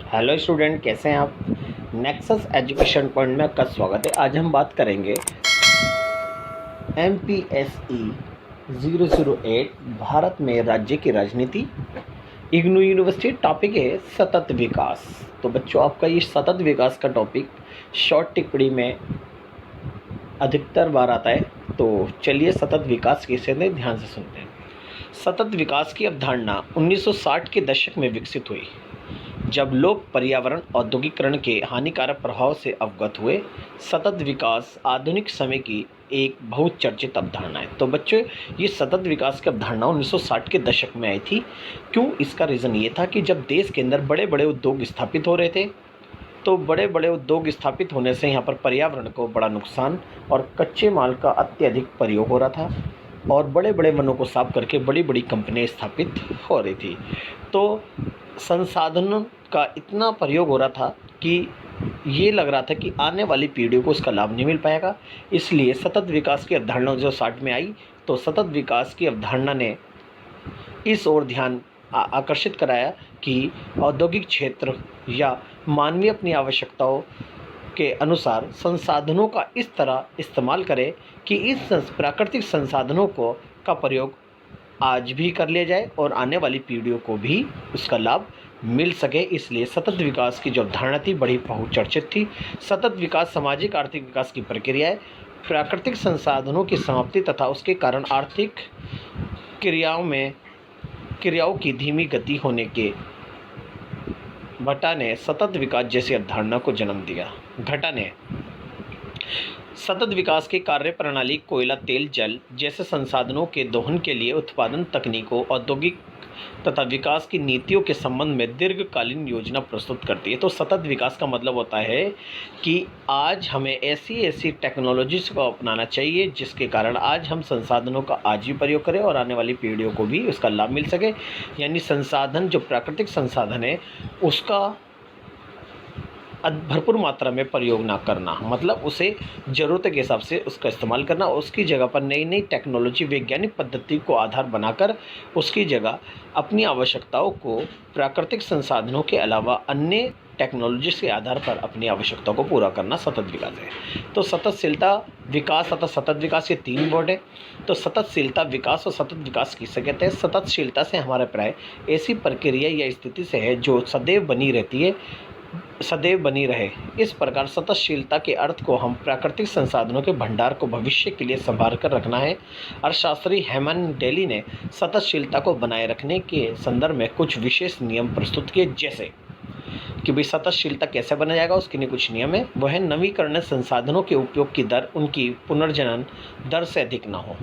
Hello student, कैसे हैं आप। नेक्सस एजुकेशन पॉइंट में आपका स्वागत है। आज हम बात करेंगे MPSE 008 भारत में राज्य की राजनीति, इग्नू यूनिवर्सिटी। टॉपिक है सतत विकास। तो बच्चों, आपका ये सतत विकास का टॉपिक शॉर्ट टिप्पणी में अधिकतर बार आता है। तो चलिए सतत विकास किसे ने ध्यान से सुनते हैं। सतत विकास की अवधारणा 1960 के दशक में विकसित हुई, जब लोग पर्यावरण औद्योगिकरण के हानिकारक प्रभाव से अवगत हुए। सतत विकास आधुनिक समय की एक बहुत चर्चित अवधारणा है। तो बच्चों, ये सतत विकास की अवधारणा 1960 के दशक में आई थी। क्यों? इसका रीज़न ये था कि जब देश के अंदर बड़े बड़े उद्योग स्थापित हो रहे थे, तो बड़े बड़े उद्योग स्थापित होने से यहाँ पर पर्यावरण को बड़ा नुकसान और कच्चे माल का अत्यधिक प्रयोग हो रहा था, और बड़े बड़े वनों को साफ करके बड़ी बड़ी कंपनियाँ स्थापित हो रही थी। तो संसाधनों का इतना प्रयोग हो रहा था कि ये लग रहा था कि आने वाली पीढ़ियों को इसका लाभ नहीं मिल पाएगा। इसलिए सतत विकास की अवधारणा जो 60 में आई, तो सतत विकास की अवधारणा ने इस ओर ध्यान आकर्षित कराया कि औद्योगिक क्षेत्र या मानवीय अपनी आवश्यकताओं के अनुसार संसाधनों का इस तरह इस्तेमाल करे कि इस प्राकृतिक संसाधनों को का प्रयोग आज भी कर लिया जाए और आने वाली पीढ़ियों को भी उसका लाभ मिल सके। इसलिए सतत विकास की जो अवधारणा थी बड़ी बहुचर्चित थी। सतत विकास सामाजिक आर्थिक विकास की प्रक्रिया है। प्राकृतिक संसाधनों की समाप्ति तथा उसके कारण आर्थिक क्रियाओं की धीमी गति होने के घटा ने सतत विकास जैसी अवधारणा को जन्म दिया। घटा ने सतत विकास की कार्य प्रणाली कोयला, तेल, जल जैसे संसाधनों के दोहन के लिए उत्पादन तकनीकों, औद्योगिक तथा विकास की नीतियों के संबंध में दीर्घकालीन योजना प्रस्तुत करती है। तो सतत विकास का मतलब होता है कि आज हमें ऐसी टेक्नोलॉजीज को अपनाना चाहिए जिसके कारण आज हम संसाधनों का आज भी प्रयोग करें और आने वाली पीढ़ियों को भी उसका लाभ मिल सके। यानी संसाधन, जो प्राकृतिक संसाधन है, उसका भरपूर मात्रा में प्रयोग ना करना, मतलब उसे ज़रूरत के हिसाब से उसका इस्तेमाल करना। उसकी जगह पर नई नई टेक्नोलॉजी, वैज्ञानिक पद्धति को आधार बनाकर उसकी जगह अपनी आवश्यकताओं को प्राकृतिक संसाधनों के अलावा अन्य टेक्नोलॉजी के आधार पर अपनी आवश्यकताओं को पूरा करना सतत विकास है। तो सततशीलता, विकास तथा सतत विकास, ये तीन वर्ड है। तो सततशीलता, विकास और सतत विकास किसे कहते हैं? सततशीलता से हमारा प्राय ऐसी प्रक्रिया या स्थिति से है जो सदैव बनी रहती है, सदैव बनी रहे। इस प्रकार सततशीलता के अर्थ को हम प्राकृतिक संसाधनों के भंडार को भविष्य के लिए संभाल कर रखना है। अर्थशास्त्री हेमन डेली ने सततशीलता को बनाए रखने के संदर्भ में कुछ विशेष नियम प्रस्तुत किए, जैसे कि भाई सततशीलता कैसे बना जाएगा, उसके लिए कुछ नियम है। वह है नवीकरणीय संसाधनों के उपयोग की दर उनकी पुनर्जनन दर से अधिक न हो।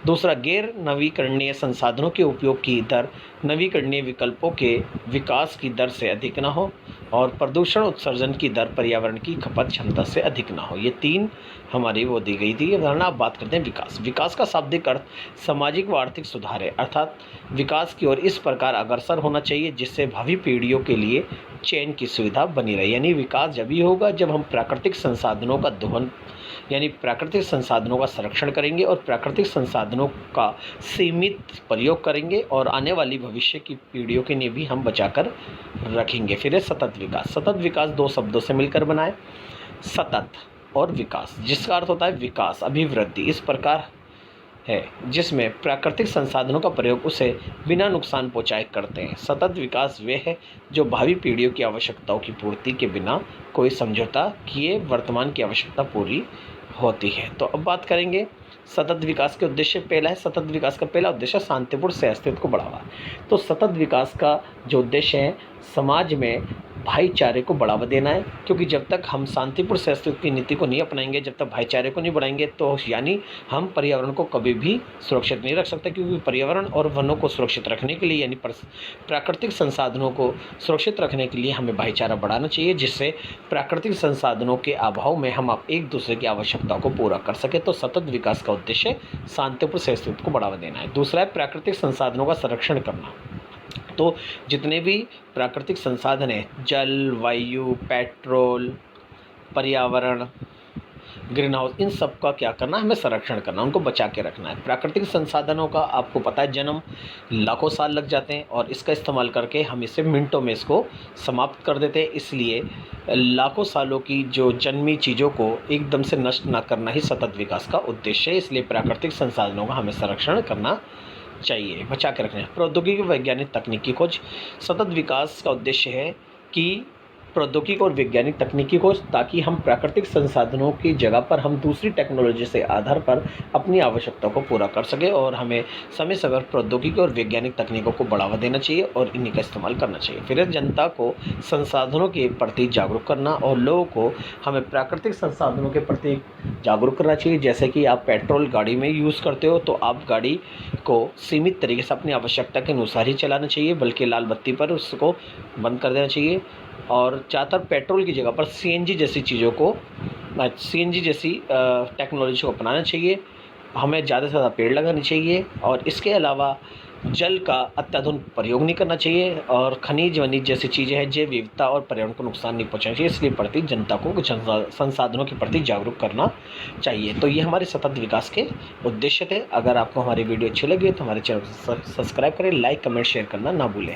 दूसरा, गैर नवीकरणीय संसाधनों के उपयोग की दर नवीकरणीय विकल्पों के विकास की दर से अधिक न हो। और प्रदूषण उत्सर्जन की दर पर्यावरण की खपत क्षमता से अधिक ना हो। ये तीन हमारी वो दी गई थी वरना। आप बात करते हैं विकास। विकास का शाब्दिक अर्थ सामाजिक व आर्थिक सुधार है, अर्थात विकास की ओर इस प्रकार अग्रसर होना चाहिए जिससे भावी पीढ़ियों के लिए चयन की सुविधा बनी रहे। यानी विकास जब ही होगा जब हम प्राकृतिक संसाधनों का दोहन, यानी प्राकृतिक संसाधनों का संरक्षण करेंगे और प्राकृतिक संसाधनों का सीमित प्रयोग करेंगे और आने वाली भविष्य की पीढ़ियों के लिए भी हम बचाकर रखेंगे। फिर है सतत विकास। सतत विकास दो शब्दों से मिलकर बना है, सतत और विकास, जिसका अर्थ होता है विकास, अभिवृद्धि। इस प्रकार है जिसमें प्राकृतिक संसाधनों का प्रयोग उसे बिना नुकसान पहुंचाए करते हैं। सतत विकास वे है जो भावी पीढ़ियों की आवश्यकताओं की पूर्ति के बिना कोई समझौता किए वर्तमान की आवश्यकता पूरी होती है। तो अब बात करेंगे सतत विकास के उद्देश्य। पहला है, सतत विकास का पहला उद्देश्य शांतिपूर्ण सहअस्तित्व को बढ़ावा। तो सतत विकास का जो उद्देश्य है, समाज में भाईचारे को बढ़ावा देना है, क्योंकि जब तक हम शांतिपूर्ण सहअस्तित्व की नीति को नहीं अपनाएंगे, जब तक भाईचारे को नहीं बढ़ाएंगे, तो यानी हम पर्यावरण को कभी भी सुरक्षित नहीं रख सकते। क्योंकि पर्यावरण और वनों को सुरक्षित रखने के लिए, यानी प्राकृतिक संसाधनों को सुरक्षित रखने के लिए हमें भाईचारा बढ़ाना चाहिए, जिससे प्राकृतिक संसाधनों के अभाव में हम एक दूसरे की आवश्यकताओं को पूरा कर सके। तो सतत विकास का उद्देश्य शांतिपूर्ण सहअस्तित्व को बढ़ावा देना है। दूसरा है प्राकृतिक संसाधनों का संरक्षण करना। तो जितने भी प्राकृतिक संसाधन हैं, जल, वायु, पेट्रोल, पर्यावरण, ग्रीन हाउस, इन सब का क्या करना है, हमें संरक्षण करना, उनको बचा के रखना है। प्राकृतिक संसाधनों का आपको पता है जन्म लाखों साल लग जाते हैं और इसका इस्तेमाल करके हम इसे मिनटों में इसको समाप्त कर देते हैं। इसलिए लाखों सालों की जो जन्मी चीज़ों को एकदम से नष्ट ना करना ही सतत विकास का उद्देश्य है। इसलिए प्राकृतिक संसाधनों का हमें संरक्षण करना चाहिए, बचा के रखना है। प्रौद्योगिकी, वैज्ञानिक तकनीकी खोज, सतत विकास का उद्देश्य है कि प्रौद्योगिकी और वैज्ञानिक तकनीकी खोज, ताकि हम प्राकृतिक संसाधनों की जगह पर हम दूसरी टेक्नोलॉजी से आधार पर अपनी आवश्यकता को पूरा कर सके। और हमें समय समय पर प्रौद्योगिकी और वैज्ञानिक तकनीकों को बढ़ावा देना चाहिए और इन्हीं का इस्तेमाल करना चाहिए। फिर जनता को संसाधनों के प्रति जागरूक करना और लोगों को हमें प्राकृतिक संसाधनों के प्रति जागरूक करना चाहिए। जैसे कि आप पेट्रोल गाड़ी में यूज़ करते हो तो आप गाड़ी को सीमित तरीके से अपनी आवश्यकता के अनुसार ही चलाना चाहिए, बल्कि लाल बत्ती पर उसको बंद कर देना चाहिए। और ज़्यादातर पेट्रोल की जगह पर सीएनजी जैसी चीज़ों को, सीएनजी जैसी टेक्नोलॉजी को अपनाना चाहिए। हमें ज़्यादा से ज़्यादा पेड़ लगाने चाहिए और इसके अलावा जल का अत्याधुनिक प्रयोग नहीं करना चाहिए और खनिज वनिज जैसी चीज़ें हैं, जैव विविधता और पर्यावरण को नुकसान नहीं पहुंचाना चाहिए। इसलिए प्रति जनता को संसाधनों के प्रति जागरूक करना चाहिए। तो ये हमारे सतत विकास के उद्देश्य थे। अगर आपको हमारी वीडियो अच्छी लगी तो हमारे चैनल को सब्सक्राइब करें, लाइक कमेंट शेयर करना ना भूलें।